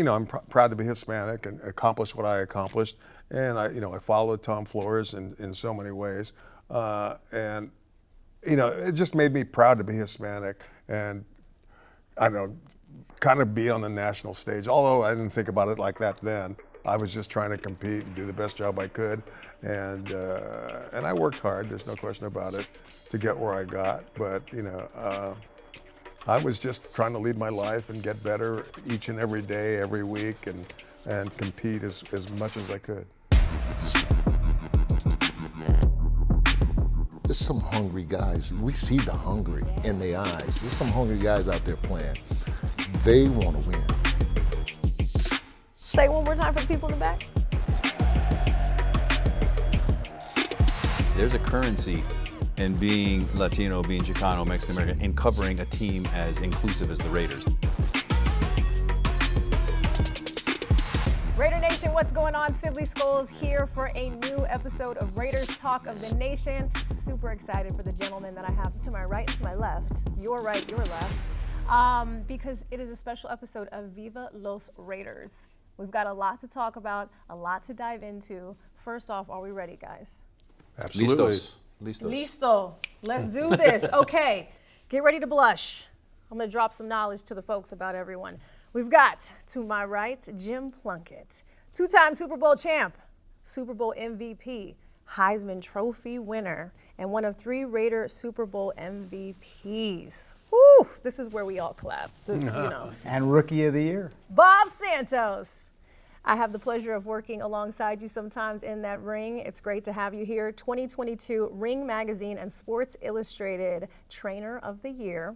I'm proud to be Hispanic and accomplish what I accomplished. And I followed Tom Flores in so many ways. And it just made me proud to be Hispanic and, I don't know, kind of be on the national stage. Although I didn't think about it like that then. I was just trying to compete and do the best job I could. And I worked hard, there's no question about it, to get where I got. But, I was just trying to lead my life and get better each and every day, every week, and compete as much as I could. There's some hungry guys. We see the hungry in their eyes. There's some hungry guys out there playing. They want to win. Say it one more time for the people in the back. There's a currency in being Latino, being Chicano, Mexican American, and covering a team as inclusive as the Raiders. Raider Nation, what's going on? Sibley Scoles here for a new episode of Raiders Talk of the Nation. Super excited for the gentleman that I have to my right and to my left. Your right, your left. Because it is a special episode of Viva Los Raiders. We've got a lot to talk about, a lot to dive into. First off, are we ready, guys? Absolutely. Listos. Listo. Let's do this. Okay, get ready to blush. I'm going to drop some knowledge to the folks about everyone. We've got, to my right, Jim Plunkett, two-time Super Bowl champ, Super Bowl MVP, Heisman Trophy winner, and one of 3 Raider Super Bowl MVPs. Woo, this is where we all clap, And Rookie of the Year. Bob Santos. I have the pleasure of working alongside you sometimes in that ring. It's great to have you here. 2022 Ring Magazine and Sports Illustrated Trainer of the Year.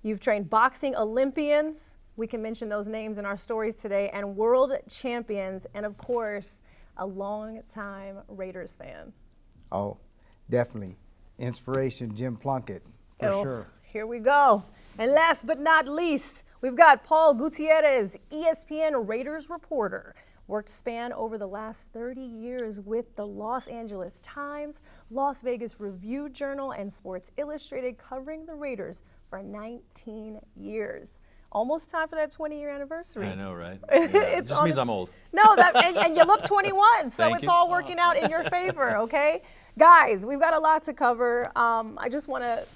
You've trained boxing Olympians. We can mention those names in our stories today, and world champions, and of course, a long-time Raiders fan. Oh, definitely. Inspiration, Jim Plunkett, for sure. Here we go. And last but not least, we've got Paul Gutierrez, ESPN Raiders reporter. Worked span over the last 30 years with the Los Angeles Times, Las Vegas Review-Journal, and Sports Illustrated, covering the Raiders for 19 years. Almost time for that 20-year anniversary. I know, right? It just means I'm old. No, and you look 21, so it's all working out in your favor, okay? Guys, we've got a lot to cover. I just want to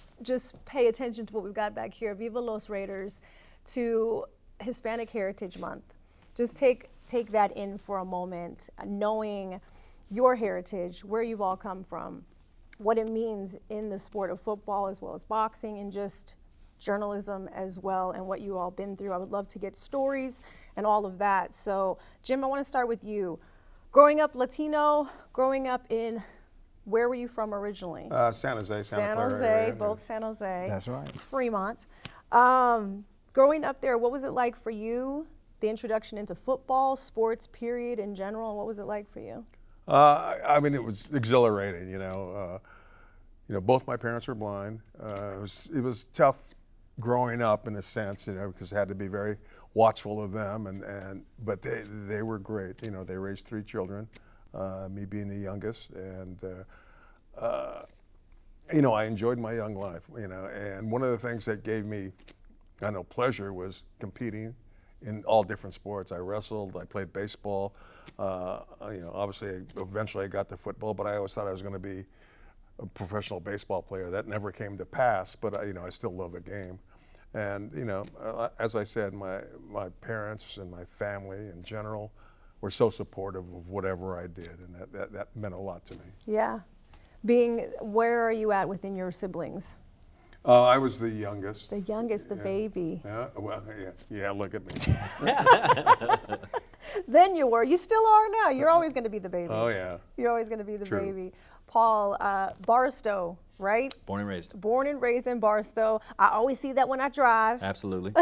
pay attention to what we've got back here. Viva Los Raiders, to Hispanic Heritage Month. Just take that in for a moment, knowing your heritage, where you've all come from, what it means in the sport of football as well as boxing, and just journalism as well, and what you all been through. I would love to get stories and all of that. So, Jim, I want to start with you. Growing up Latino, growing up in, where were you from originally? San Jose, San Clara Jose, area. both San Jose. That's right. Fremont. Growing up there, what was it like for you? The introduction into football, sports, period, in general. What was it like for you? I mean, it was exhilarating. Both my parents were blind. It was tough growing up in a sense, because I had to be very watchful of them. But they were great. They raised 3 children, me being the youngest, and I enjoyed my young life. And one of the things that gave me, pleasure was competing in all different sports. I wrestled, I played baseball. Obviously, eventually I got to football, but I always thought I was going to be a professional baseball player. That never came to pass, but I still love the game. And as I said, my parents and my family in general were so supportive of whatever I did, and that meant a lot to me. Yeah. Where are you at within your siblings? I was the youngest. The youngest, the baby. Yeah, well, yeah, look at me. Then you were. You still are now. You're always going to be the baby. Oh, yeah. You're always going to be the True. baby. Paul, Barstow, right? Born and raised. Born and raised in Barstow. I always see that when I drive. Absolutely.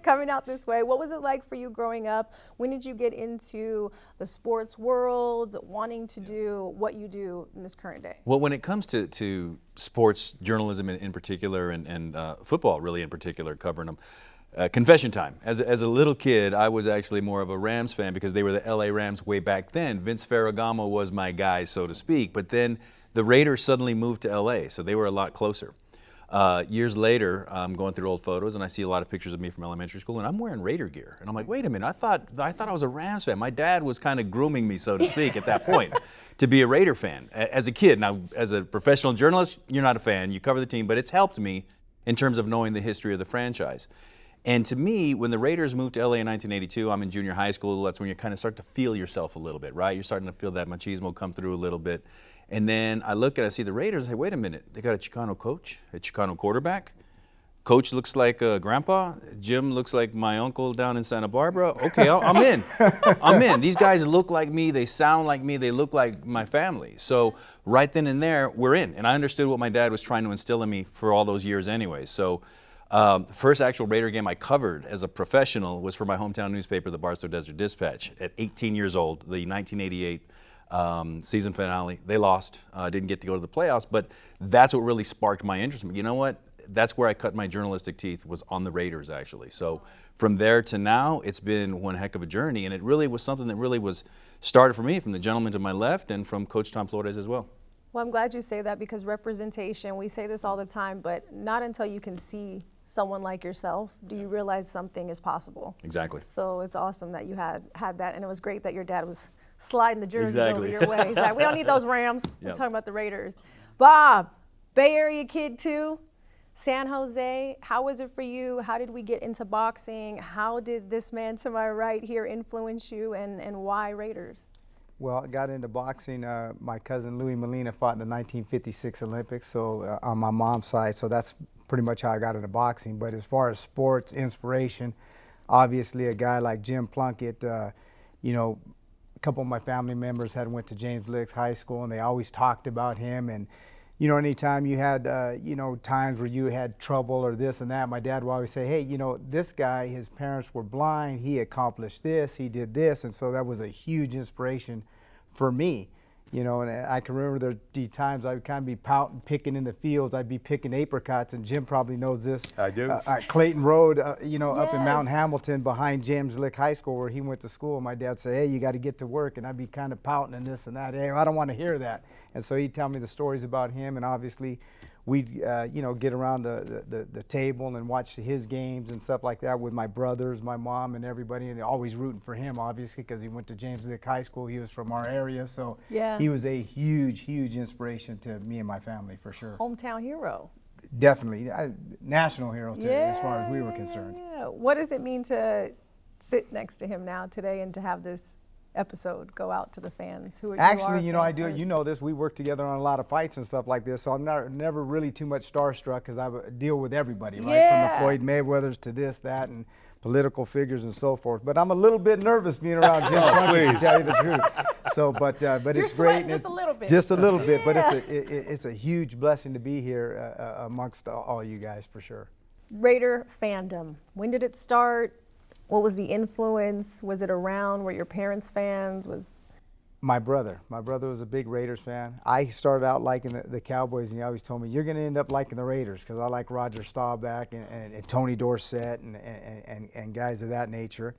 Coming out this way. What was it like for you growing up? When did you get into the sports world, wanting to do what you do in this current day? Well, when it comes to sports journalism in particular, and football really in particular, covering them, confession time. As a little kid, I was actually more of a Rams fan because they were the LA Rams way back then. Vince Ferragamo was my guy, so to speak. But then the Raiders suddenly moved to LA, so they were a lot closer. Years later, I'm going through old photos and I see a lot of pictures of me from elementary school, and I'm wearing Raider gear. And I'm like, wait a minute, I thought I was a Rams fan. My dad was kind of grooming me, so to speak, at that point, to be a Raider fan as a kid. Now, as a professional journalist, you're not a fan. You cover the team, but it's helped me in terms of knowing the history of the franchise. And to me, when the Raiders moved to LA in 1982, I'm in junior high school. That's when you kind of start to feel yourself a little bit, right? You're starting to feel that machismo come through a little bit. And then I see the Raiders, I say, wait a minute, they got a Chicano coach, a Chicano quarterback. Coach looks like Grandpa. Jim looks like my uncle down in Santa Barbara. Okay, I'm in. I'm in. These guys look like me. They sound like me. They look like my family. So right then and there, we're in. And I understood what my dad was trying to instill in me for all those years anyway. So the first actual Raider game I covered as a professional was for my hometown newspaper, the Barstow Desert Dispatch. At 18 years old, the 1988 season finale. They lost, didn't get to go to the playoffs, but that's what really sparked my interest. You know what? That's where I cut my journalistic teeth, was on the Raiders, actually. So from there to now, it's been one heck of a journey, and it really was something that really was started for me from the gentleman to my left and from Coach Tom Flores as well. Well, I'm glad you say that, because representation, we say this all the time, but not until you can see someone like yourself do you realize something is possible. Exactly. So it's awesome that you had that, and it was great that your dad was sliding the jerseys Exactly. over your way. He's like, we don't need those Rams. We're Yep. talking about the Raiders. Bob, Bay Area kid too, San Jose. How was it for you? How did we get into boxing? How did this man to my right here influence you, and why Raiders? Well, I got into boxing. My cousin Louis Molina fought in the 1956 Olympics, so on my mom's side, so that's pretty much how I got into boxing. But as far as sports inspiration, obviously a guy like Jim Plunkett, you know, a couple of my family members had went to James Licks High School, and they always talked about him. And you know, anytime you had, you know, times where you had trouble or this and that, my dad would always say, hey, you know, this guy, his parents were blind, he accomplished this, he did this. And so that was a huge inspiration for me, you know. And I can remember there'd be times I would kind of be pouting, picking in the fields. I'd be picking apricots, and Jim probably knows this. I do. At Clayton Road, you know, up in Yes. Mount Hamilton behind James Lick High School where he went to school. My dad said, hey, you got to get to work. And I'd be kind of pouting and this and that. Hey, I don't want to hear that. And so he'd tell me the stories about him, and obviously we'd, you know, get around the table and watch his games and stuff like that with my brothers, my mom, and everybody, and always rooting for him, obviously, because he went to James Lick High School. He was from our area, so Yeah. he was a huge, huge inspiration to me and my family, for sure. Hometown hero. Definitely. National hero, too, as far as we were concerned. Yeah. What does it mean to sit next to him now today and to have this episode go out to the fans who are Actually, you know, I do. fans? You know this. We work together on a lot of fights and stuff like this, so I'm never really too much starstruck, because I deal with everybody, right? Yeah. From the Floyd Mayweathers to this, that, and political figures and so forth. But I'm a little bit nervous being around Jim Plunkett, to tell you the truth. So, but You're it's sweating great. just a little bit. Just a little bit, but Yeah. it's a huge blessing to be here amongst all you guys, for sure. Raider fandom. When did it start? What was the influence? Was it around? Were your parents fans? My brother was a big Raiders fan. I started out liking the Cowboys, and he always told me, you're going to end up liking the Raiders, because I like Roger Staubach and Tony Dorsett and guys of that nature.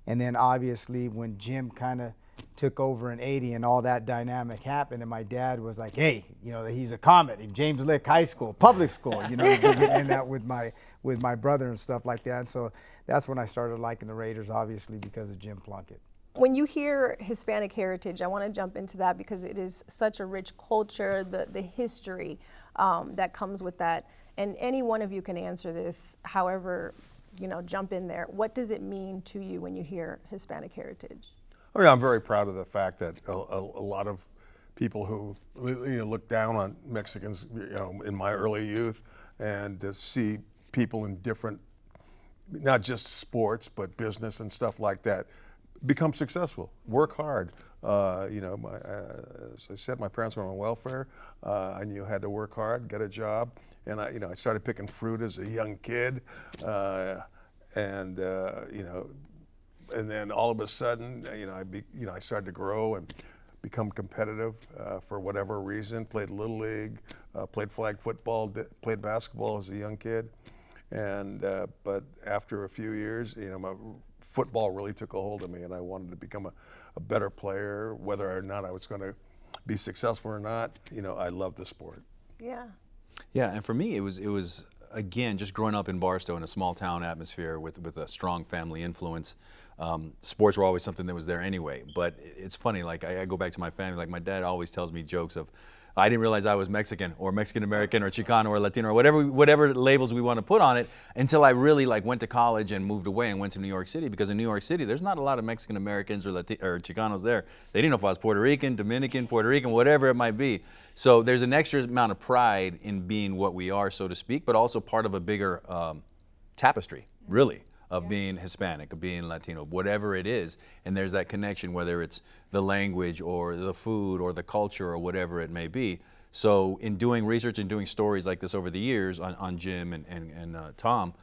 And then obviously when Jim kind of took over in '80 and all that dynamic happened, and my dad was like, hey, you know, he's a comet. James Lick High School, public school, you know, and that with my brother and stuff like that. And so that's when I started liking the Raiders, obviously, because of Jim Plunkett. When you hear Hispanic heritage, I want to jump into that, because it is such a rich culture, the history that comes with that. And any one of you can answer this, however, you know, jump in there. What does it mean to you when you hear Hispanic heritage? I mean, I'm very proud of the fact that a lot of people who, you know, look down on Mexicans, you know, in my early youth, and to see people in different, not just sports, but business and stuff like that, become successful, work hard. You know, as I said, my parents were on welfare. I knew I had to work hard, get a job, and I started picking fruit as a young kid, and you know, and then all of a sudden, I started to grow and become competitive for whatever reason. Played Little League, played flag football, played basketball as a young kid, and but after a few years, you know, my football really took a hold of me, and I wanted to become a better player. Whether or not I was going to be successful or not, you know, I love the sport. Yeah. Yeah, and for me, it was again just growing up in Barstow in a small town atmosphere with a strong family influence. Sports were always something that was there anyway. But it's funny, like I go back to my family. Like my dad always tells me jokes of, I didn't realize I was Mexican or Mexican American or Chicano or Latino or whatever labels we want to put on it until I really like went to college and moved away and went to New York City, because in New York City there's not a lot of Mexican Americans or Chicanos there. They didn't know if I was Puerto Rican, Dominican, Puerto Rican, whatever it might be. So there's an extra amount of pride in being what we are, so to speak, but also part of a bigger tapestry, really, of being Hispanic, of being Latino, whatever it is. And there's that connection, whether it's the language or the food or the culture or whatever it may be. So in doing research and doing stories like this over the years on Jim and Tom,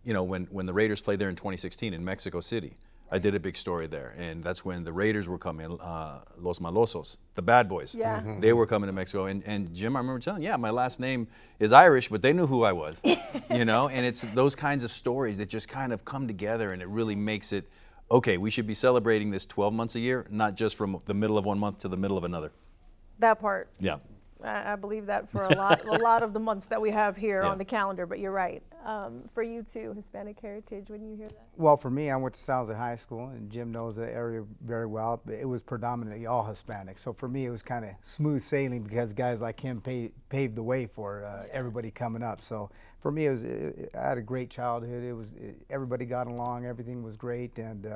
you know, when the Raiders played there in 2016 in Mexico City, I did a big story there, and that's when the Raiders were coming, Los Malosos, the bad boys. Yeah. They were coming to Mexico, and Jim, I remember telling, yeah, my last name is Irish, but they knew who I was, you know. And it's those kinds of stories that just kind of come together, and it really makes it, okay, we should be celebrating this 12 months a year, not just from the middle of one month to the middle of another. That part. Yeah. I believe that for a lot of the months that we have here Yeah. on the calendar, but you're right. For you too, Hispanic heritage, when you hear that? Well, for me, I went to San Jose High School, and Jim knows the area very well. But it was predominantly all Hispanic. So for me, it was kind of smooth sailing because guys like him paved the way for everybody coming up. So for me, I had a great childhood. Everybody got along, everything was great, and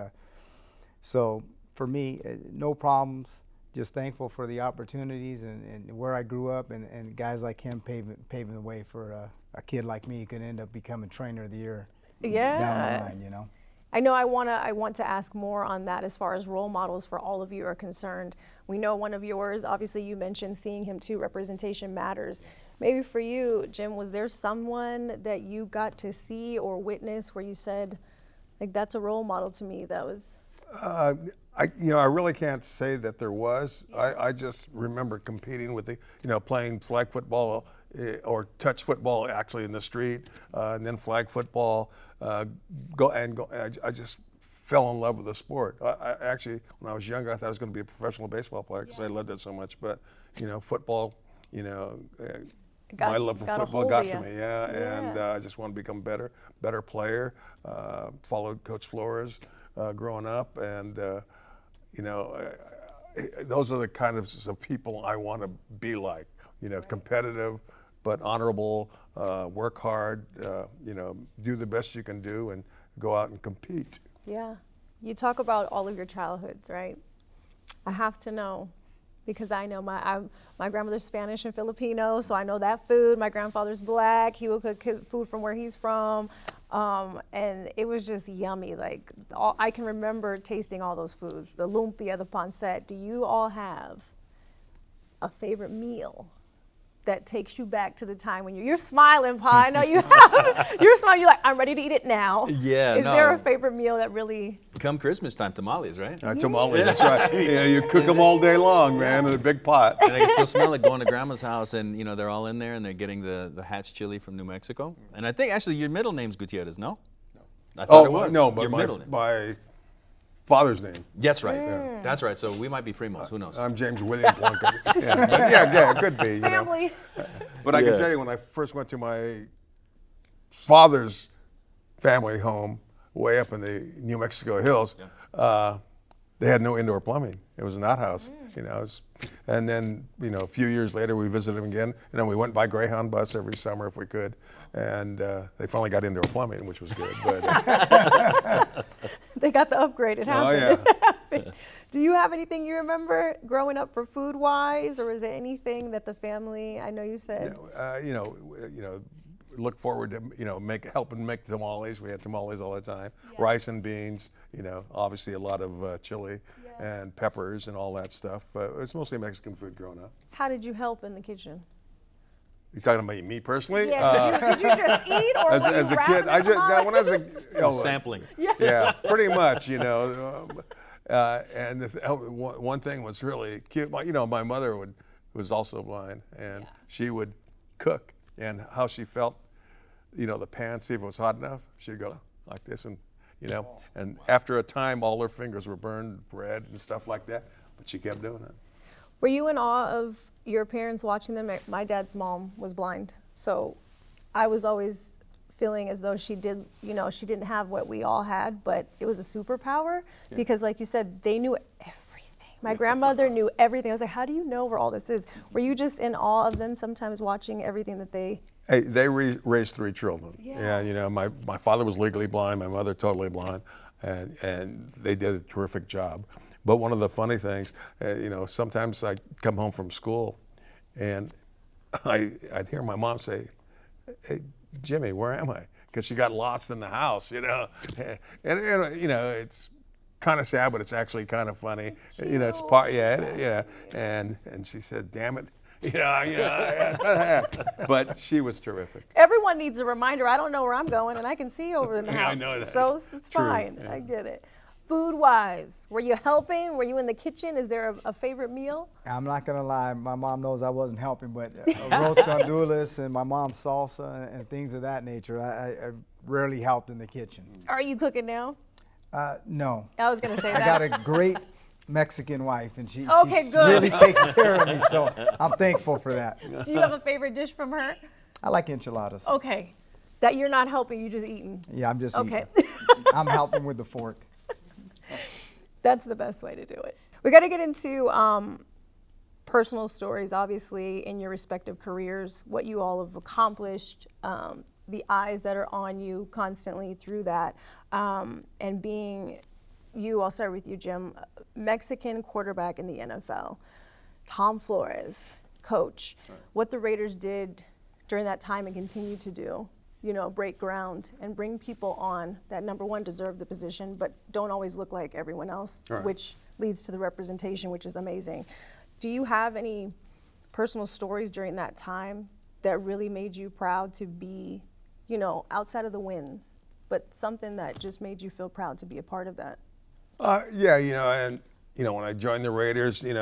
so for me, no problems. Just thankful for the opportunities and where I grew up, and guys like him paving the way for a kid like me who could end up becoming trainer of the year down the line, you know. I know I want to ask more on that as far as role models for all of you are concerned. We know one of yours, obviously you mentioned seeing him too, representation matters. Maybe for you, Jim, was there someone that you got to see or witness where you said, like, that's a role model to me that was... I really can't say that there was. I just remember competing with playing flag football or touch football actually in the street, and then flag football. I just fell in love with the sport. I actually, when I was younger, I thought I was going to be a professional baseball player because I loved it so much. But football, my love for football got to me. And I just wanted to become a better player. Followed Coach Flores growing up, and those are the kind of people I want to be like. Competitive, but honorable. Work hard. Do the best you can do, and go out and compete. Yeah. You talk about all of your childhoods, right? I have to know, because I know my grandmother's Spanish and Filipino, so I know that food. My grandfather's black. He will cook food from where he's from. And it was just yummy. Like, I can remember tasting all those foods, the lumpia, the pancit. Do you all have a favorite meal that takes you back to the time when you're smiling, Pa? I know you have. You're smiling. You're like, I'm ready to eat it now. Yeah. Is there a favorite meal that really? Come Christmas time, tamales, right? Tamales, that's right. You cook them all day long, man, in a big pot. And I can still smell it going to Grandma's house, and they're all in there, and they're getting the Hatch chili from New Mexico. And I think actually your middle name's Gutierrez, no? No. I thought it was. No, but your middle name. my father's name. That's right. Yeah. That's right. So we might be primos. Who knows? I'm James William Plunkett. It could be. Family. But I can tell you, when I first went to my father's family home, way up in the New Mexico hills, they had no indoor plumbing. It was an outhouse, and then, a few years later we visited them again, and then we went by Greyhound bus every summer if we could, and they finally got indoor plumbing, which was good. But they got the upgrade. It happened. Oh, yeah. It happened. Do you have anything you remember growing up for food-wise, or is there anything that the family? I know you said. Look forward to helping make tamales. We had tamales all the time. Rice and beans. Obviously a lot of chili and peppers and all that stuff. It's mostly Mexican food growing up. How did you help in the kitchen? You're talking about me personally? Yeah. Did you just eat, or as a kid? When I was sampling. Yeah, pretty much. And one thing was really cute. My mother was also blind, and she would cook, and how she felt, the pan, see if it was hot enough, she'd go like this, and and after a time, all her fingers were burned, bread and stuff like that, but she kept doing it. Were you in awe of your parents watching them? My dad's mom was blind. So I was always feeling as though she did, she didn't have what we all had, but it was a superpower because, like you said, they knew everything. My grandmother knew everything. I was like, how do you know where all this is? Were you just in awe of them sometimes watching everything that they... Hey, they raised 3 children. Yeah. My father was legally blind, my mother totally blind, and they did a terrific job. But one of the funny things, sometimes I come home from school and I'd hear my mom say, "Hey, Jimmy, where am I?" Because she got lost in the house, and it's kind of sad, but it's actually kind of funny. It's part, and she said, "Damn it." But she was terrific. Everyone needs a reminder. I don't know where I'm going, and I can see over in the house. I know that. So it's True. fine. Yeah. I get it. Food-wise, were you helping? Were you in the kitchen? Is there a favorite meal? I'm not gonna lie, my mom knows I wasn't helping, but roast gandules and my mom's salsa and things of that nature, I rarely helped in the kitchen. Are you cooking now? No. I was gonna say that. I got a great Mexican wife, and she Okay, good. really takes care of me, so I'm thankful for that. Do you have a favorite dish from her? I like enchiladas. Okay. That you're not helping, you just eating. Yeah, I'm just Okay. eating. I'm helping with the fork. That's the best way to do it. We got to get into personal stories, obviously, in your respective careers, what you all have accomplished, the eyes that are on you constantly through that, and being you, I'll start with you, Jim, Mexican quarterback in the NFL, Tom Flores, coach, what the Raiders did during that time and continue to do. Break ground and bring people on that, number one, deserve the position, but don't always look like everyone else, Right. which leads to the representation, which is amazing. Do you have any personal stories during that time that really made you proud to be, outside of the wins, but something that just made you feel proud to be a part of that? When I joined the Raiders, and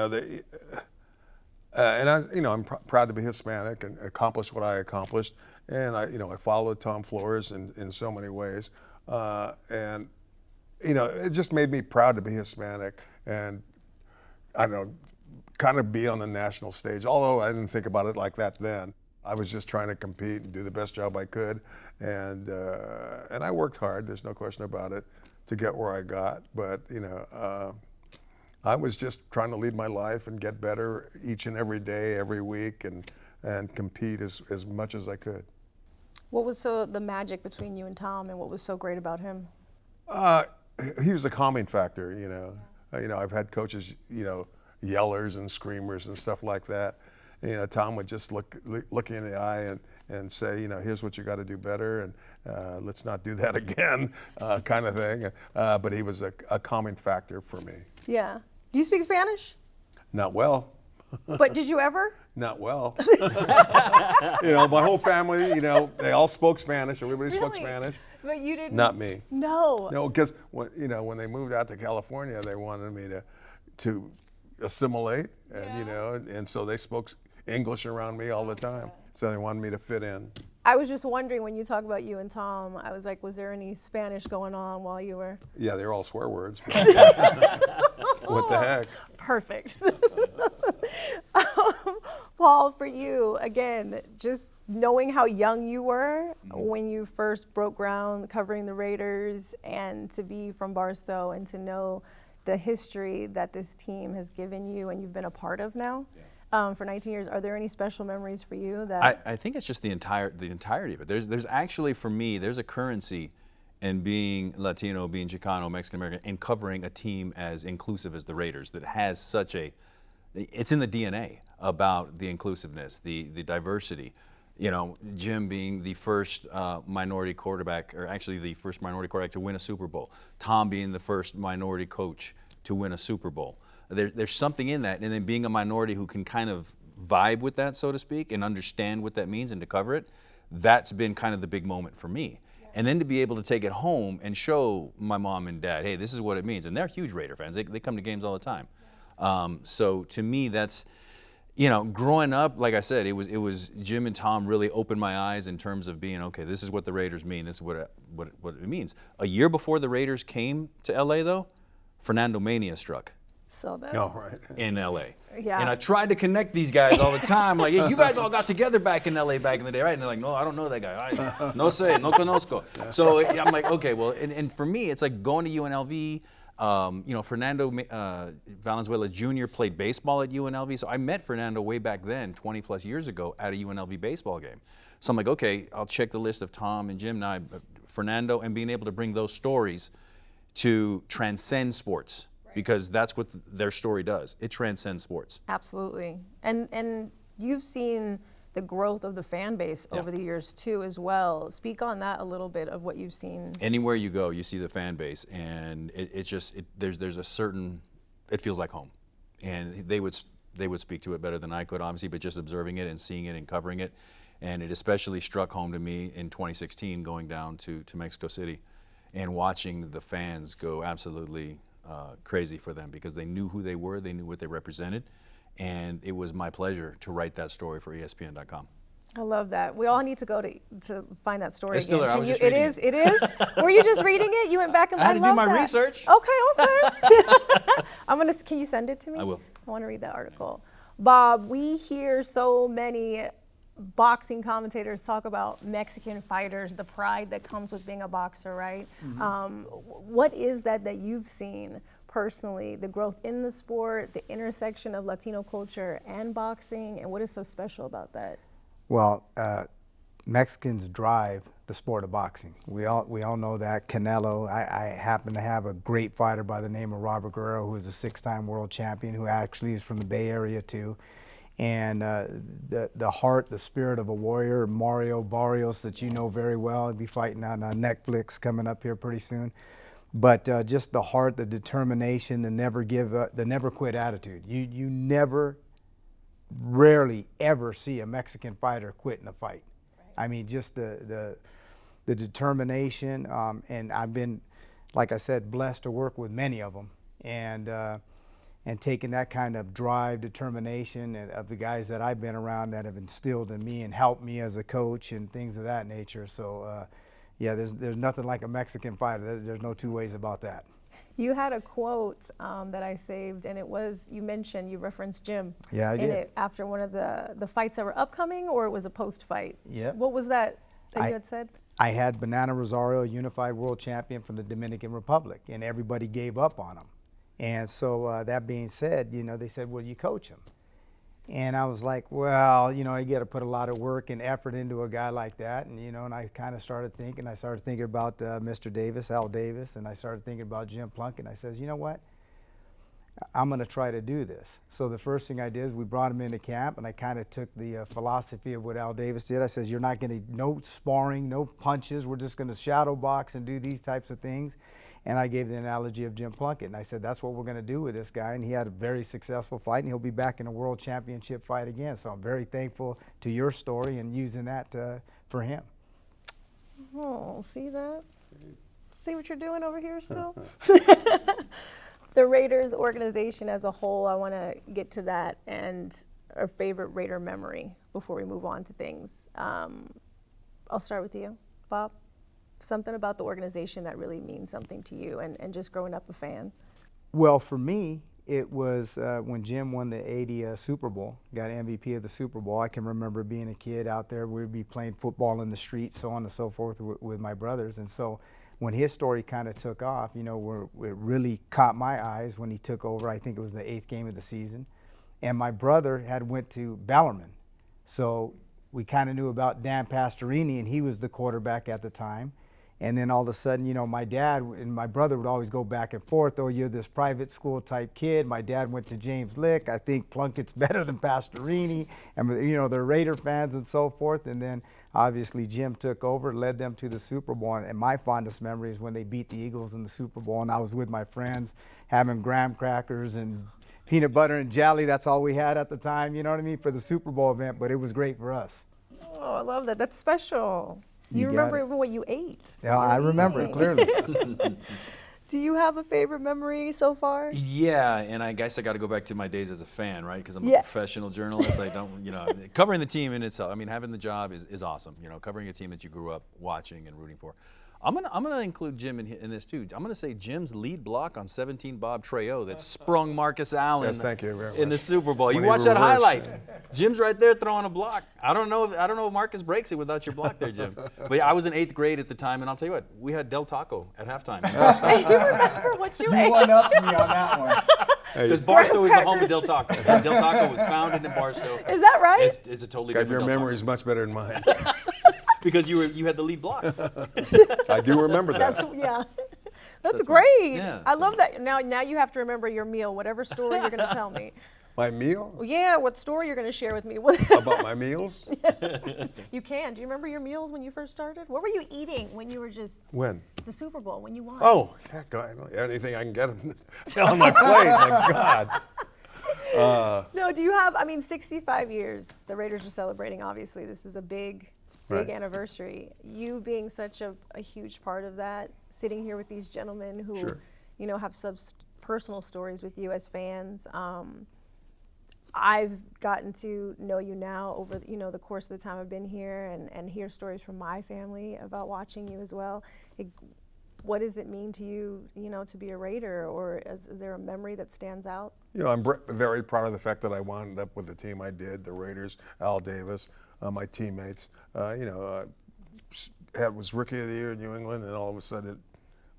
I'm proud to be Hispanic and accomplish what I accomplished. And I followed Tom Flores in so many ways, and it just made me proud to be Hispanic, and I don't know, kind of be on the national stage. Although I didn't think about it like that then. I was just trying to compete and do the best job I could, and I worked hard. There's no question about it to get where I got. But I was just trying to lead my life and get better each and every day, every week, and compete as much as I could. What was the magic between you and Tom, and what was so great about him? He was a calming factor, I've had coaches, yellers and screamers and stuff like that. Tom would just look you in the eye and say, here's what you got to do better, and let's not do that again, kind of thing. But he was a calming factor for me. Yeah. Do you speak Spanish? Not well. But did you ever? Not well. My whole family, they all spoke Spanish. Everybody spoke Really? Spanish. But you didn't? Not me. No. No, because when they moved out to California, they wanted me to assimilate, and and so they spoke English around me all the time. So they wanted me to fit in. I was just wondering, when you talk about you and Tom, I was like, was there any Spanish going on while you were? Yeah, they're all swear words. What the heck? Perfect. Paul, for you, again, just knowing how young you were when you first broke ground covering the Raiders, and to be from Barstow and to know the history that this team has given you and you've been a part of now for 19 years, are there any special memories for you that? I think it's just the entirety of it. There's actually, for me, there's a currency in being Latino, being Chicano, Mexican American, and covering a team as inclusive as the Raiders that has it's in the DNA about the inclusiveness, the diversity. Jim being the first minority quarterback, or actually the first minority quarterback to win a Super Bowl. Tom being the first minority coach to win a Super Bowl. There's something in that, and then being a minority who can kind of vibe with that, so to speak, and understand what that means and to cover it, that's been kind of the big moment for me. And then to be able to take it home and show my mom and dad, hey, this is what it means. And they're huge Raider fans. They come to games all the time. So to me, that's, growing up, like I said, it was Jim and Tom really opened my eyes in terms of being, okay, this is what the Raiders mean. This is what it means. A year before the Raiders came to LA, though, Fernando Mania struck. So that. Oh, right. in LA. Yeah. And I tried to connect these guys all the time. Like, hey, you guys all got together back in LA back in the day, right? And they're like, no, I don't know that guy. No sé, no conozco. So I'm like, okay, well, and for me, it's like going to UNLV. Fernando Valenzuela Jr. played baseball at UNLV. So I met Fernando way back then, 20 plus years ago, at a UNLV baseball game. So I'm like, okay, I'll check the list of Tom and Jim now, Fernando, and being able to bring those stories to transcend sports. Because that's what their story does. It transcends sports. Absolutely. And you've seen the growth of the fan base over the years too as well. Speak on that a little bit of what you've seen. Anywhere you go, you see the fan base, and there's a certain, it feels like home. And they would speak to it better than I could, obviously, but just observing it and seeing it and covering it. And it especially struck home to me in 2016 going down to Mexico City and watching the fans go absolutely crazy for them because they knew who they were, they knew what they represented, and it was my pleasure to write that story for ESPN.com. I love that. We all need to go to find that story It's still again. there. I was just It reading is. It is. Were you just reading it? You went back and I had to do love my that. research. Okay. Can you send it to me? I will. I want to read that article. Bob, we hear so many boxing commentators talk about Mexican fighters, the pride that comes with being a boxer, right? Mm-hmm. What is that you've seen personally, the growth in the sport, the intersection of Latino culture and boxing, and what is so special about that? Well, Mexicans drive the sport of boxing. We all know that. Canelo. I happen to have a great fighter by the name of Robert Guerrero, who is a 6-time world champion, who actually is from the Bay Area too. And the heart, the spirit of a warrior, Mario Barrios, that you know very well. He'll be fighting on Netflix coming up here pretty soon. But just the heart, the determination, the never give up, the never quit attitude. You rarely ever see a Mexican fighter quit in a fight. Right. I mean, just the determination, and I've been, like I said, blessed to work with many of them. And taking that kind of drive, determination of the guys that I've been around that have instilled in me and helped me as a coach and things of that nature. So, there's nothing like a Mexican fighter. There's no two ways about that. You had a quote that I saved, and it was, you referenced Jim. Yeah, I did. It after one of the fights that were upcoming, or it was a post-fight? Yeah. What was that you had said? I had Banana Rosario, unified world champion from the Dominican Republic, and everybody gave up on him. And so that being said, they said, well, you coach him. And I was like, well, you got to put a lot of work and effort into a guy like that. And, and I kind of started thinking about Mr. Davis, Al Davis, and I started thinking about Jim Plunkett. And I says, you know what? I'm going to try to do this. So the first thing I did is we brought him into camp, and I kind of took the philosophy of what Al Davis did. I says, you're not going to, no sparring, no punches. We're just going to shadow box and do these types of things. And I gave the analogy of Jim Plunkett, and I said, that's what we're going to do with this guy. And he had a very successful fight, and he'll be back in a world championship fight again. So I'm very thankful to your story and using that for him. Oh, see that? See what you're doing over here still? The Raiders organization as a whole, I want to get to that and our favorite Raider memory before we move on to things. I'll start with you, Bob. Something about the organization that really means something to you and just growing up a fan. Well, for me, it was when Jim won the 80 Super Bowl, got MVP of the Super Bowl. I can remember being a kid out there. We'd be playing football in the street, so on and so forth with my brothers. And so when his story kind of took off, it really caught my eyes when he took over. I think it was the 8th game of the season. And my brother had went to Bellarmine. So we kind of knew about Dan Pastorini, and he was the quarterback at the time. And then all of a sudden, my dad and my brother would always go back and forth. Oh, you're this private school type kid. My dad went to James Lick. I think Plunkett's better than Pastorini. And, they're Raider fans and so forth. And then obviously Jim took over, led them to the Super Bowl. And my fondest memory is when they beat the Eagles in the Super Bowl. And I was with my friends having graham crackers and peanut butter and jelly. That's all we had at the time, for the Super Bowl event. But it was great for us. Oh, I love that. That's special. You remember even what you ate. Yeah, I remember it clearly. Do you have a favorite memory so far? Yeah, and I guess I got to go back to my days as a fan, right? Because I'm a professional journalist. I don't, covering the team in itself. I mean, having the job is awesome. Covering a team that you grew up watching and rooting for. I'm gonna include Jim in this too. I'm gonna say Jim's lead block on 17 Bob Trejo that sprung Marcus Allen Yes, thank you very in the much. Super Bowl. When You he watch that reversed. highlight. Jim's right there throwing a block. I don't know if Marcus breaks it without your block there, Jim. But yeah, I was in 8th grade at the time, and I'll tell you what, we had Del Taco at halftime. You remember what you ate? One up me on that one. Because Barstow is the home of Del Taco. Del Taco was founded in Barstow. Is that right? It's a totally God, different your Del Taco. memory is much better than mine. Because you had the lead block. I do remember that. That's yeah. That's That's great. right. Yeah, I so- love that. Now you have to remember your meal, whatever story you're going to tell me. My meal? Yeah, what story you're going to share with me? About my meals? You can. Do you remember your meals when you first started? What were you eating when you were just When? the Super Bowl when you won? Oh, heck, I don't anything I can get on my plate. My God. No, do you have? I mean, 65 years. The Raiders are celebrating. Obviously, this is a big Right. anniversary. You being such a huge part of that, sitting here with these gentlemen who, Sure. have personal stories with you as fans. I've gotten to know you now over the course of the time I've been here, and hear stories from my family about watching you as well. What does it mean to you, to be a Raider, or is there a memory that stands out? I'm very proud of the fact that I wound up with the team I did, the Raiders, Al Davis, my teammates. Was Rookie of the Year in New England, and all of a sudden it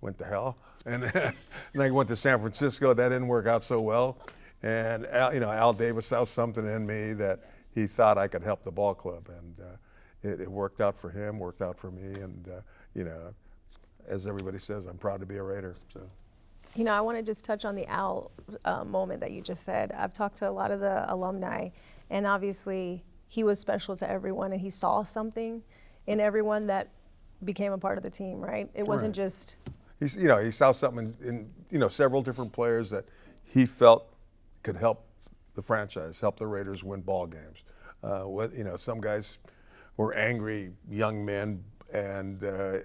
went to hell. And then I went to San Francisco. That didn't work out so well. And Al Davis saw something in me that he thought I could help the ball club, and it worked out for him, worked out for me, and as everybody says, I'm proud to be a Raider. So. I want to just touch on the Al moment that you just said. I've talked to a lot of the alumni, and obviously he was special to everyone, and he saw something in everyone that became a part of the team, right? It wasn't Right. just. He saw something in several different players that he felt could help the franchise, help the Raiders win ball games. Some guys were angry young men, and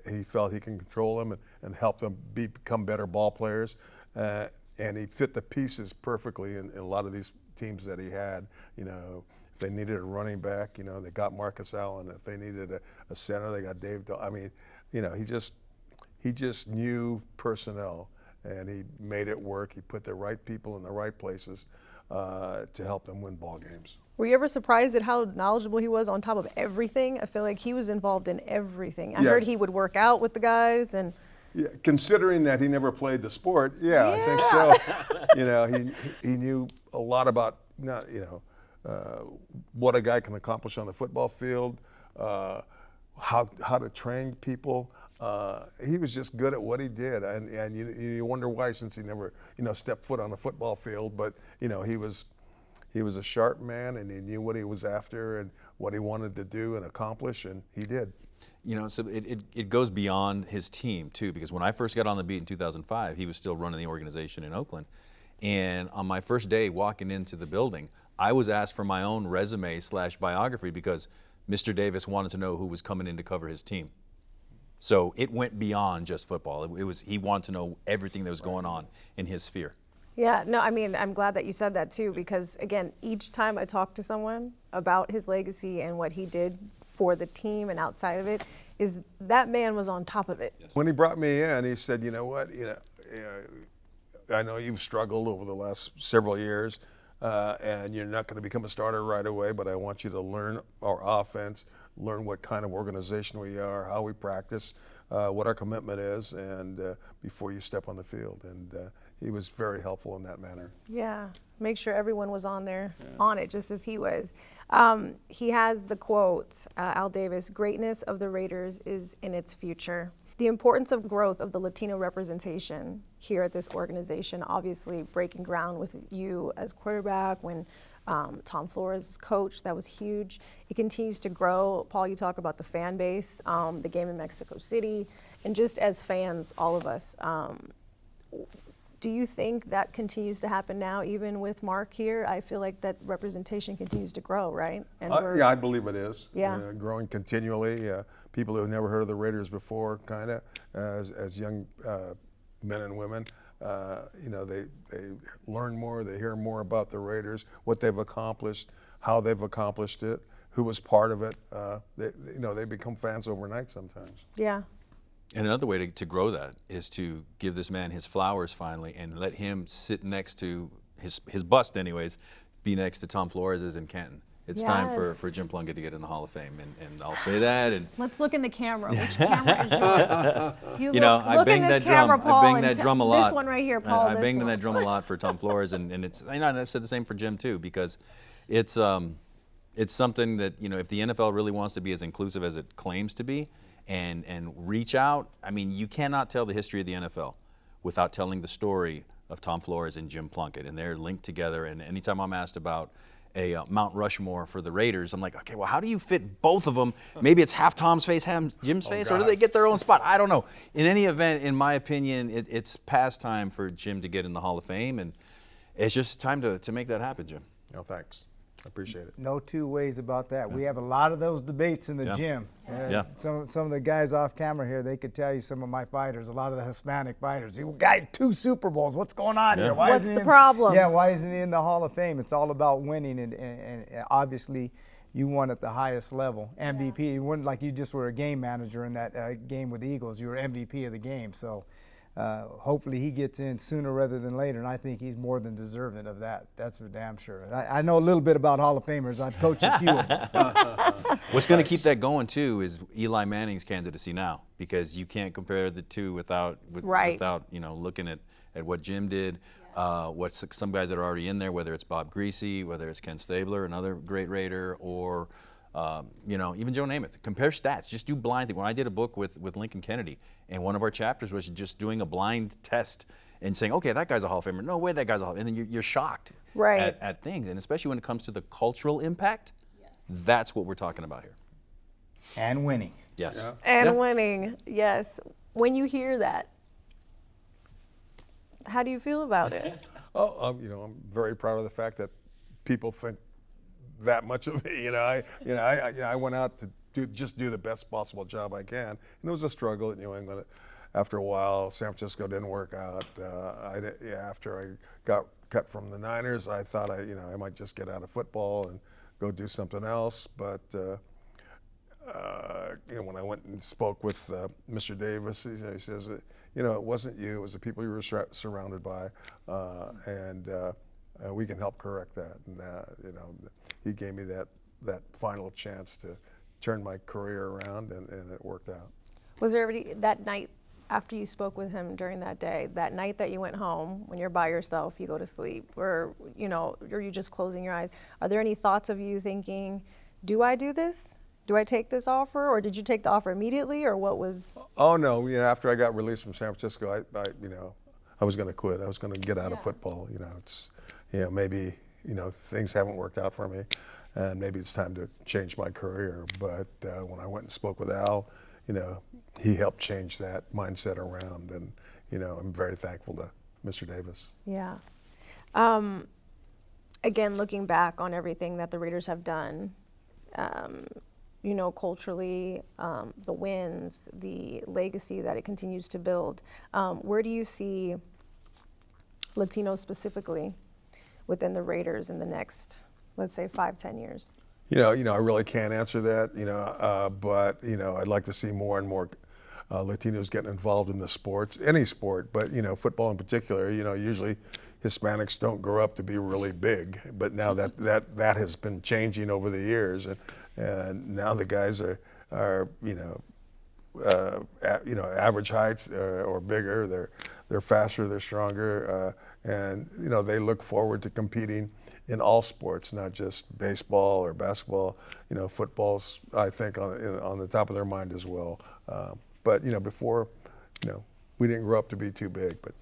he felt he can control them and help them become better ball players. And he fit the pieces perfectly in a lot of these teams that he had. If they needed a running back, they got Marcus Allen. If they needed a center, they got Dave. He just knew personnel, and he made it work. He put the right people in the right places to help them win ball games. Were you ever surprised at how knowledgeable he was on top of everything? I feel like he was involved in everything. I Yeah. heard he would work out with the guys, and Yeah, considering that he never played the sport, I think so. He knew a lot about what a guy can accomplish on the football field, how to train people. He was just good at what he did, and you wonder why, since he never stepped foot on a football field. But he was a sharp man, and he knew what he was after and what he wanted to do and accomplish, and he did. So it goes beyond his team too, because when I first got on the beat in 2005, he was still running the organization in Oakland. And on my first day walking into the building, I was asked for my own resume/biography because Mr. Davis wanted to know who was coming in to cover his team. So it went beyond just football. He wanted to know everything that was going on in his sphere. yeah, no, I mean, I'm glad that you said that too, because again, each time I talk to someone about his legacy and what he did for the team and outside of it, is that man was on top of it. When he brought me in, he said, "You know what? I know you've struggled over the last several years, and you're not going to become a starter right away. But I want you to learn our offense, learn what kind of organization we are, how we practice, what our commitment is, and before you step on the field." And he was very helpful in that manner. Yeah, make sure everyone was on there, on it, just as he was. He has the quote, Al Davis, "Greatness of the Raiders is in its future." The importance of growth of the Latino representation here at this organization, obviously breaking ground with you as quarterback, when Tom Flores coached, that was huge. It continues to grow. Paul, you talk about the fan base, the game in Mexico City, and just as fans, all of us. Do you think that continues to happen now, even with Mark here? I feel like that representation continues to grow, right? And I believe it is. Yeah. Growing continually. People who have never heard of the Raiders before, kind of, as young men and women, they learn more, they hear more about the Raiders, what they've accomplished, how they've accomplished it, who was part of it. They become fans overnight sometimes. Yeah. And another way to grow that is to give this man his flowers finally and let him sit next to his bust anyways, be next to Tom Flores' in Canton. It's time for Jim Plunkett to get in the Hall of Fame, and I'll say that. And let's look in the camera. Which camera is yours? you know, I banged that drum. I banged that drum a lot. This one right here, Paul. I banged that drum a lot for Tom Flores, and it's, and I've said the same for Jim too, because it's something that, you know, if the NFL really wants to be as inclusive as it claims to be, and reach out. I mean, you cannot tell the history of the NFL without telling the story of Tom Flores and Jim Plunkett, and they're linked together. And anytime I'm asked about a Mount Rushmore for the Raiders, I'm like, okay, well, how do you fit both of them? Maybe it's half Tom's face, half Jim's face, or do they get their own spot? I don't know. In any event, in my opinion, it's past time for Jim to get in the Hall of Fame, and it's just time to make that happen, Jim. No, thanks. I appreciate it. No two ways about that. We have a lot of those debates in the gym. Yeah. Some of the guys off camera here, they could tell you some of my fighters, a lot of the Hispanic fighters. He got 2 Super Bowls. What's going on here? Why What's isn't the he problem? Yeah, why isn't he in the Hall of Fame? It's all about winning, and obviously you won at the highest level. MVP. You weren't like you just were a game manager in that game with the Eagles. You were MVP of the game. So hopefully he gets in sooner rather than later, and I think he's more than deserving of that. That's for damn sure. I know a little bit about Hall of Famers. I've coached a few of them. What's going to keep that going too is Eli Manning's candidacy now, because you can't compare the two without you know, looking at what Jim did, what some guys that are already in there, whether it's Bob Greasy, whether it's Ken Stabler, another great Raider, or you know, even Joe Namath. Compare stats. Just do blind thing. When I did a book with Lincoln Kennedy, and one of our chapters was just doing a blind test and saying, okay, that guy's a Hall of Famer. No way, that guy's a Hall of Famer. And then you're shocked at things. And especially when it comes to the cultural impact, that's what we're talking about here. And winning. Yes. Yeah. And winning, yes. When you hear that, how do you feel about it? You know, I'm very proud of the fact that people think that much of me. I went out to do the best possible job I can, and it was a struggle at New England. After a while, San Francisco didn't work out. After I got cut from the Niners, I thought I might just get out of football and go do something else. But when I went and spoke with Mr. Davis, he says, it wasn't you; it was the people you were surrounded by, and we can help correct that. And he gave me that final chance to turn my career around, and it worked out. Was there already that night after you spoke with him during that day, that night that you went home, when you're by yourself, you go to sleep, or are you just closing your eyes? Are there any thoughts of you thinking, do I do this? Do I take this offer, or did you take the offer immediately, or what was? Oh no! After I got released from San Francisco, I was going to quit. I was going to get out of football. Maybe things haven't worked out for me, and maybe it's time to change my career. But when I went and spoke with Al, he helped change that mindset around, and I'm very thankful to Mr. Davis. Yeah. Again, looking back on everything that the Raiders have done, culturally, the wins, the legacy that it continues to build, where do you see Latinos specifically within the Raiders in the next, let's say, 5-10 years? I really can't answer that, but I'd like to see more and more Latinos getting involved in the sports, any sport, but football in particular. Usually Hispanics don't grow up to be really big, but now that has been changing over the years, and now the guys are average heights or bigger. They're faster, they're stronger, and they look forward to competing in all sports, not just baseball or basketball. Football's, I think, on the top of their mind as well. But before, we didn't grow up to be too big, but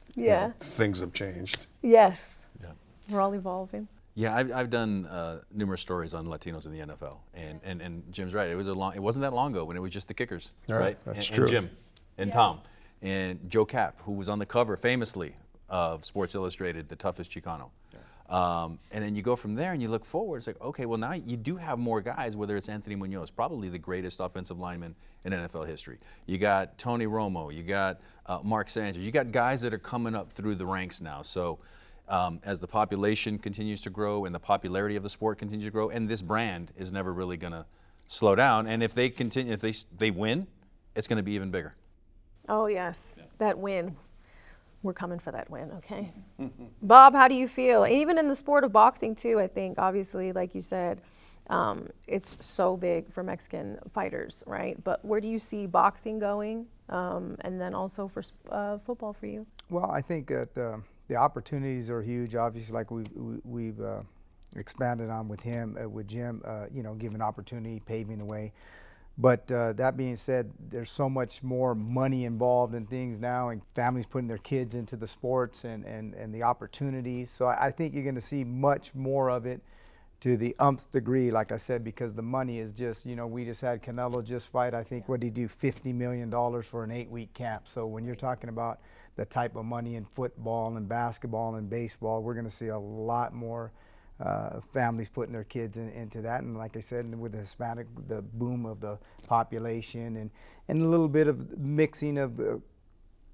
things have changed. Yes. Yeah. We're all evolving. Yeah, I've done numerous stories on Latinos in the NFL, and Jim's right. It wasn't that long ago when it was just the kickers, right? That's and true. Jim, and Tom, and Joe Cap, who was on the cover famously of Sports Illustrated, the toughest Chicano. And then you go from there and you look forward. It's like, okay, well now you do have more guys, whether it's Anthony Munoz, probably the greatest offensive lineman in NFL history. You got Tony Romo, you got Mark Sanchez, you got guys that are coming up through the ranks now. So as the population continues to grow and the popularity of the sport continues to grow, and this brand is never really going to slow down. And if they continue, if they win, it's going to be even bigger. Oh, yes, that win. We're coming for that win, okay? Bob, how do you feel? Even in the sport of boxing, too, I think, obviously, like you said, it's so big for Mexican fighters, right? But where do you see boxing going? And then also for football for you? Well, I think that the opportunities are huge. Obviously, like we've expanded on with him, with Jim, giving opportunity, paving the way. But that being said, there's so much more money involved in things now, and families putting their kids into the sports and the opportunities. So I think you're going to see much more of it to the umpth degree, like I said, because the money is just, we just had Canelo just fight, I think, what did he do, $50 million for an 8-week camp. So when you're talking about the type of money in football and basketball and baseball, we're going to see a lot more families putting their kids into that. And like I said, with the Hispanic, the boom of the population and a little bit of mixing of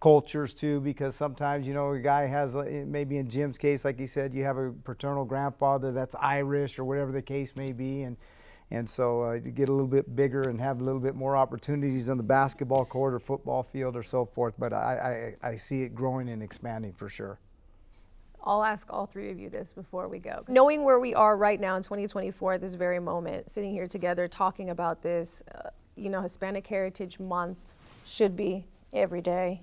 cultures too, because sometimes, a guy has, maybe in Jim's case, like he said, you have a paternal grandfather that's Irish or whatever the case may be. And so you get a little bit bigger and have a little bit more opportunities on the basketball court or football field or so forth. But I see it growing and expanding for sure. I'll ask all three of you this before we go. Knowing where we are right now in 2024 at this very moment, sitting here together talking about this, Hispanic Heritage Month should be every day,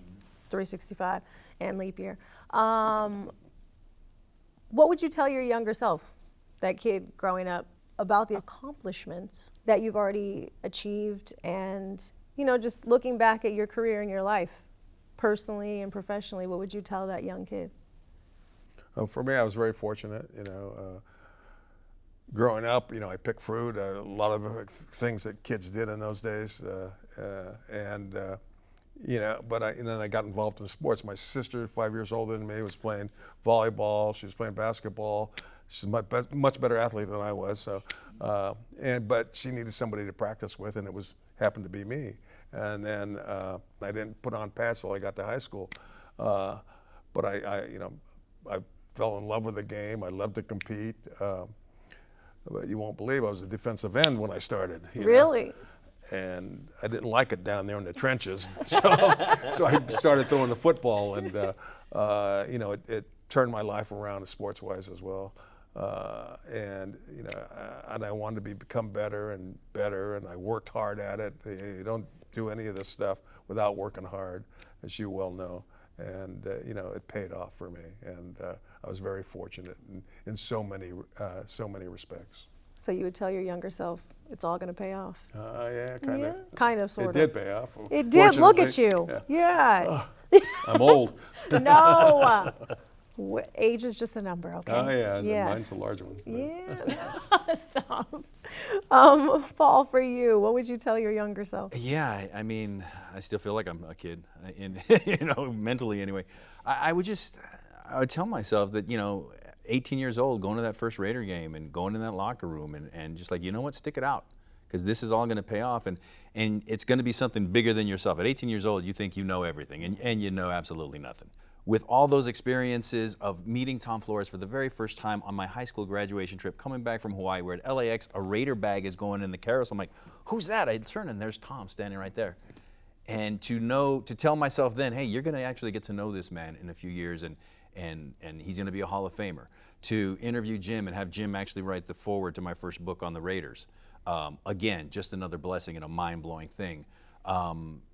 365, and leap year. What would you tell your younger self, that kid growing up, about the accomplishments that you've already achieved and, just looking back at your career and your life, personally and professionally, what would you tell that young kid? For me, I was very fortunate, growing up, I picked fruit, a lot of things that kids did in those days. But I got involved in sports. My sister, 5 years older than me, was playing volleyball. She was playing basketball. She's a much better athlete than I was. So, but she needed somebody to practice with, and it happened to be me. And then I didn't put on pads till I got to high school. But I fell in love with the game. I loved to compete. But you won't believe I was a defensive end when I started. Really? And I didn't like it down there in the trenches, so I started throwing the football, and it turned my life around sports-wise as well. And I wanted to become better and better, and I worked hard at it. You don't do any of this stuff without working hard, as you well know. And it paid off for me, and I was very fortunate in so many respects. So you would tell your younger self, it's all going to pay off? Yeah, kind of. Yeah, kind of, sort of. It did pay off. It did. Look at you. Yeah. I'm old. No. Age is just a number, okay? Oh, yeah. Yes. Mine's a large one. Yeah. Stop. Paul, for you, what would you tell your younger self? Yeah, I mean, I still feel like I'm a kid, mentally anyway. I would tell myself that, 18 years old, going to that first Raider game and going in that locker room and just like, stick it out, because this is all going to pay off, and it's going to be something bigger than yourself. At 18 years old, you think you know everything, and you know absolutely nothing. With all those experiences of meeting Tom Flores for the very first time on my high school graduation trip, coming back from Hawaii, we're at LAX, a Raider bag is going in the carousel. I'm like, who's that? I turn and there's Tom standing right there. And to tell myself then, hey, you're going to actually get to know this man in a few years, and he's going to be a Hall of Famer. To interview Jim and have Jim actually write the foreword to my first book on the Raiders. Again, just another blessing and a mind-blowing thing.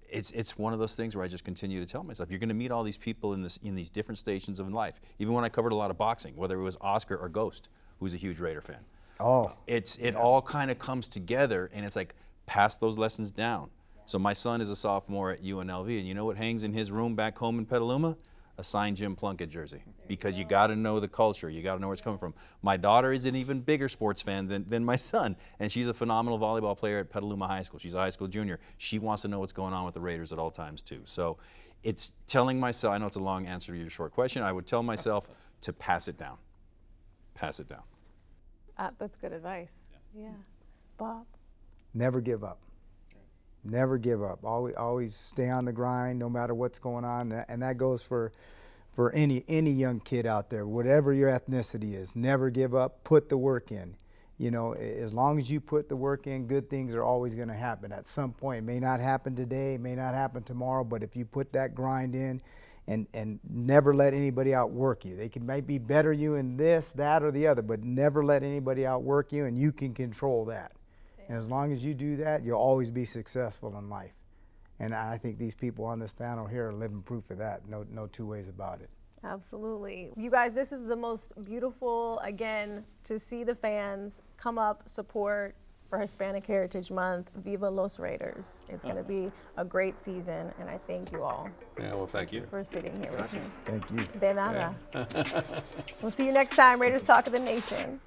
It's one of those things where I just continue to tell myself, you're going to meet all these people in these different stations of life. Even when I covered a lot of boxing, whether it was Oscar or Ghost, who's a huge Raider fan. Oh. It all kind of comes together, and it's like, pass those lessons down. So my son is a sophomore at UNLV, and you know what hangs in his room back home in Petaluma? A signed Jim Plunkett jersey, because you got to know the culture. You got to know where it's coming from. My daughter is an even bigger sports fan than my son, and she's a phenomenal volleyball player at Petaluma High School. She's a high school junior. She wants to know what's going on with the Raiders at all times too. So it's telling myself, I know it's a long answer to your short question, I would tell myself to pass it down. Pass it down. That's good advice. Yeah. Bob? Never give up. Never give up. Always stay on the grind, no matter what's going on, and that goes for any young kid out there, whatever your ethnicity is. Never give up. Put the work in. you know, as long as you put the work in, good things are always going to happen at some point. It may not happen today, it may not happen tomorrow, but if you put that grind in and never let anybody outwork you. They might be better you in this, that, or the other, but never let anybody outwork you, and you can control that. And as long as you do that, you'll always be successful in life. And I think these people on this panel here are living proof of that. No two ways about it. Absolutely. You guys, this is the most beautiful, again, to see the fans come up, support for Hispanic Heritage Month. Viva Los Raiders. It's going to be a great season, and I thank you all Yeah, well, thank you. for sitting here with me. Thank you. De nada. We'll see you next time, Raiders Talk of the Nation.